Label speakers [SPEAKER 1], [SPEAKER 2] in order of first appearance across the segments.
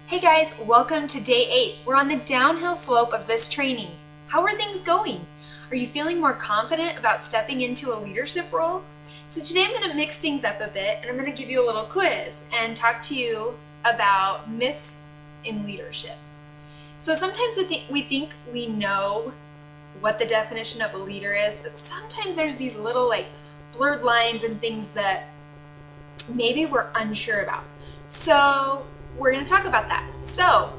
[SPEAKER 1] Hey guys, welcome to day 8. We're on the downhill slope of this training. How are things going? Are you feeling more confident about stepping into a leadership role? So today I'm going to mix things up a bit and I'm going to give you a little quiz and talk to you about myths in leadership. So sometimes we think we know what the definition of a leader is, but sometimes there's these little blurred lines and things that maybe we're unsure about. So we're going to talk about that. So,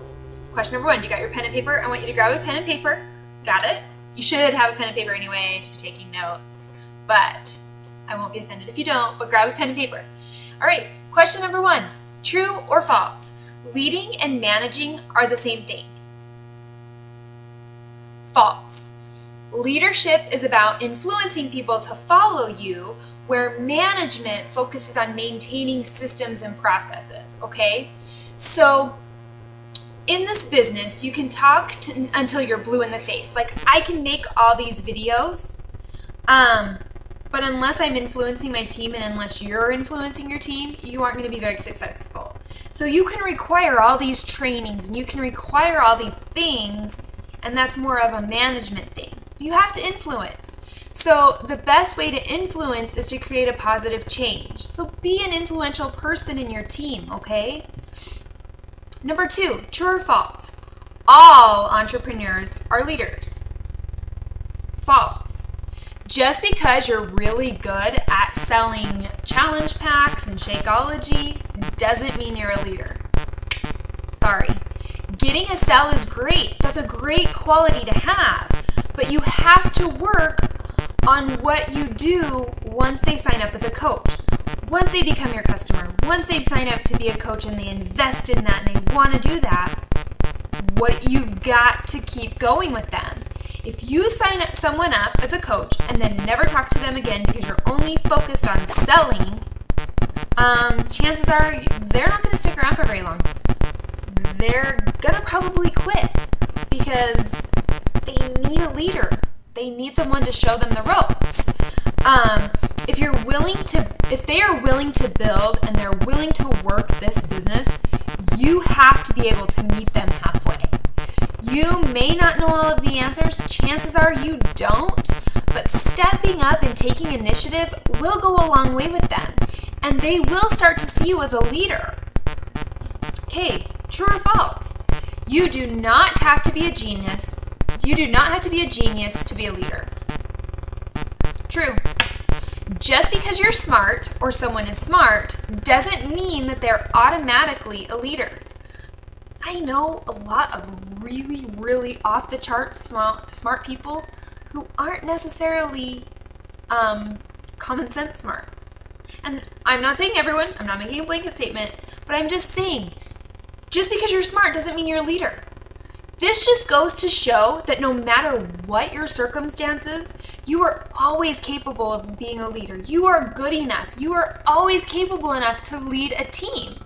[SPEAKER 1] question number 1, you got your pen and paper? I want you to grab a pen and paper. Got it? You should have a pen and paper anyway to be taking notes, but I won't be offended if you don't, but grab a pen and paper. All right, question number 1, true or false? Leading and managing are the same thing. False. Leadership is about influencing people to follow you, where management focuses on maintaining systems and processes, okay? So in this business, you can talk until you're blue in the face. Like, I can make all these videos, but unless I'm influencing my team and unless you're influencing your team, you aren't going to be very successful. So you can require all these trainings and you can require all these things, and that's more of a management thing. You have to influence. So the best way to influence is to create a positive change. So be an influential person in your team, okay? Number 2, true or false? All entrepreneurs are leaders. False. Just because you're really good at selling challenge packs and Shakeology doesn't mean you're a leader. Sorry. Getting a sell is great. That's a great quality to have. But you have to work on what you do once they sign up as a coach. Once they become your customer, once they sign up to be a coach and they invest in that and they want to do that, you've got to keep going with them. If you sign someone up as a coach and then never talk to them again because you're only focused on selling, chances are they're not going to stick around for very long. They're going to probably quit because they need a leader. They need someone to show them the ropes. If they are willing to build and they're willing to work this business, you have to be able to meet them halfway. You may not know all of the answers. Chances are you don't, but stepping up and taking initiative will go a long way with them, and they will start to see you as a leader. Okay, true or false? You do not have to be a genius. You do not have to be a genius to be a leader. True. Just because you're smart or someone is smart doesn't mean that they're automatically a leader. I know a lot of really, really off the charts smart people who aren't necessarily common sense smart. And I'm not saying everyone, I'm not making a blanket statement, but I'm just saying, just because you're smart doesn't mean you're a leader. This just goes to show that no matter what your circumstances, you are always capable of being a leader. You are good enough. You are always capable enough to lead a team.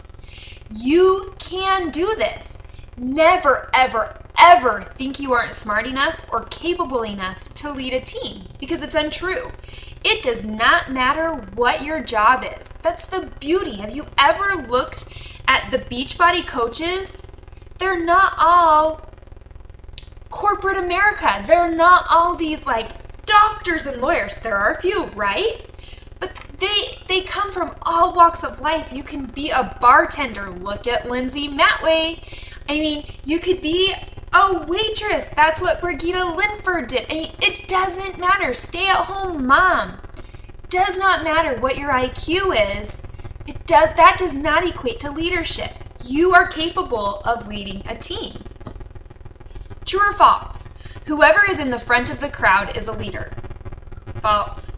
[SPEAKER 1] You can do this. Never, ever, ever think you aren't smart enough or capable enough to lead a team, because it's untrue. It does not matter what your job is. That's the beauty. Have you ever looked at the Beachbody coaches? They're not all corporate America. They're not all these doctors and lawyers. There are a few, right? But they come from all walks of life. You can be a bartender. Look at Lindsay Matway. I mean, you could be a waitress. That's what Brigitte Linford did. I mean, it doesn't matter. Stay-at-home mom. Does not matter what your IQ is. That does not equate to leadership. You are capable of leading a team. True or false? Whoever is in the front of the crowd is a leader. False.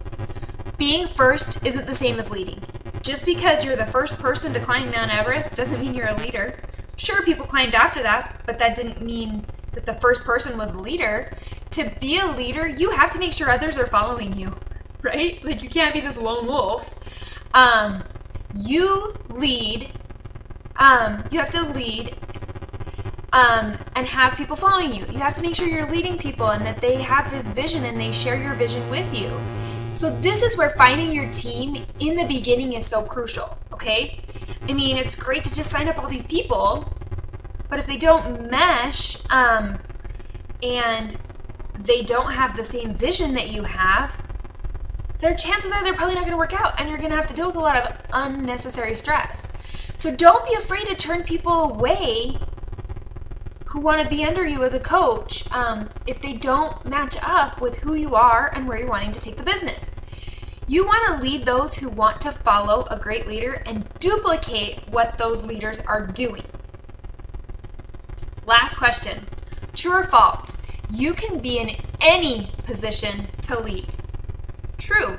[SPEAKER 1] Being first isn't the same as leading. Just because you're the first person to climb Mount Everest doesn't mean you're a leader. Sure, people climbed after that, but that didn't mean that the first person was the leader. To be a leader, you have to make sure others are following you, right? You can't be this lone wolf. You lead. You have to lead and have people following you. You have to make sure you're leading people and that they have this vision and they share your vision with you. So this is where finding your team in the beginning is so crucial, okay? I mean, it's great to just sign up all these people, But if they don't mesh and they don't have the same vision that you have, their chances are they're probably not going to work out, and you're going to have to deal with a lot of unnecessary stress. So don't be afraid to turn people away who want to be under you as a coach if they don't match up with who you are and where you're wanting to take the business. You want to lead those who want to follow a great leader and duplicate what those leaders are doing. Last question. True or false? You can be in any position to lead. True.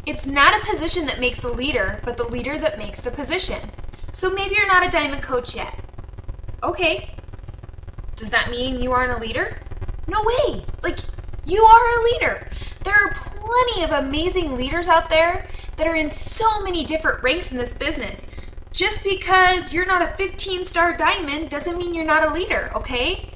[SPEAKER 1] It's not a position that makes the leader, but the leader that makes the position. So maybe you're not a diamond coach yet. Okay. Does that mean you aren't a leader? No way. You are a leader. There are plenty of amazing leaders out there that are in so many different ranks in this business. Just because you're not a 15-star diamond doesn't mean you're not a leader, okay?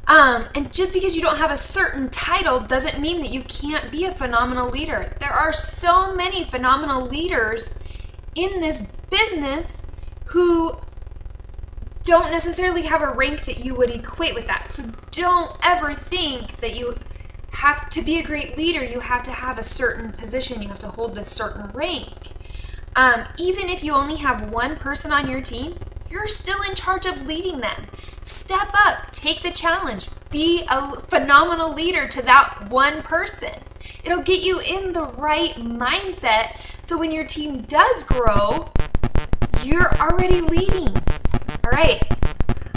[SPEAKER 1] And just because you don't have a certain title doesn't mean that you can't be a phenomenal leader. There are so many phenomenal leaders in this business who don't necessarily have a rank that you would equate with that. So don't ever think that you have to be a great leader. You have to have a certain position. You have to hold this certain rank. Even if you only have one person on your team, you're still in charge of leading them. Step up, take the challenge, be a phenomenal leader to that one person. It'll get you in the right mindset so when your team does grow, you're already leading. All right.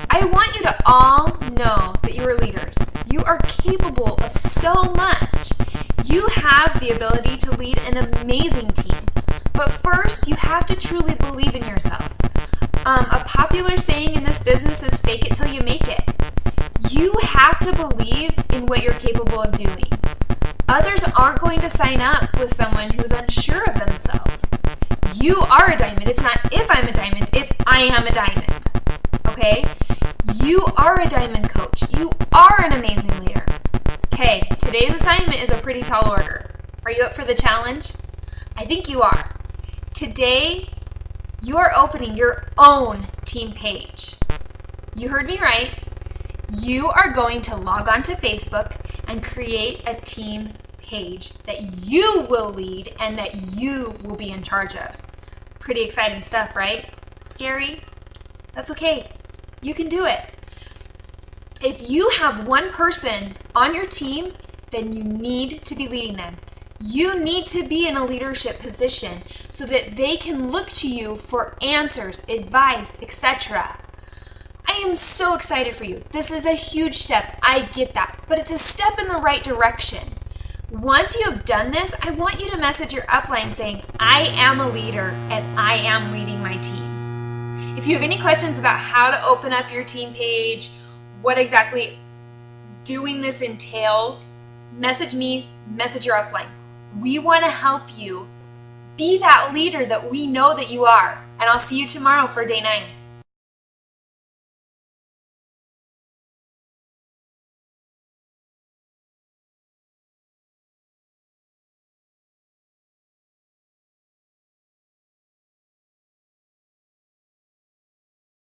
[SPEAKER 1] I want you to all know that you are leaders. You are capable of so much. You have the ability to lead an amazing team. But first, you have to truly believe in yourself. A popular saying in this business is fake it till you make it. You have to believe in what you're capable of doing. Others aren't going to sign up with someone who's unsure of themselves. You are a diamond. It's not if I'm a diamond, it's I am a diamond. Okay? You are a diamond coach. You are an amazing leader. Okay, today's assignment is a pretty tall order. Are you up for the challenge? I think you are. Today, you are opening your own team page. You heard me right. You are going to log on to Facebook and create a team page that you will lead and that you will be in charge of. Pretty exciting stuff, right? Scary? That's okay. You can do it. If you have one person on your team, then you need to be leading them. You need to be in a leadership position so that they can look to you for answers, advice, etc. I am so excited for you. This is a huge step. I get that. But it's a step in the right direction. Once you have done this, I want you to message your upline saying, I am a leader and I am leading my team. If you have any questions about how to open up your team page, what exactly doing this entails, message me, message your upline. We want to help you be that leader that we know that you are. And I'll see you tomorrow for day 9.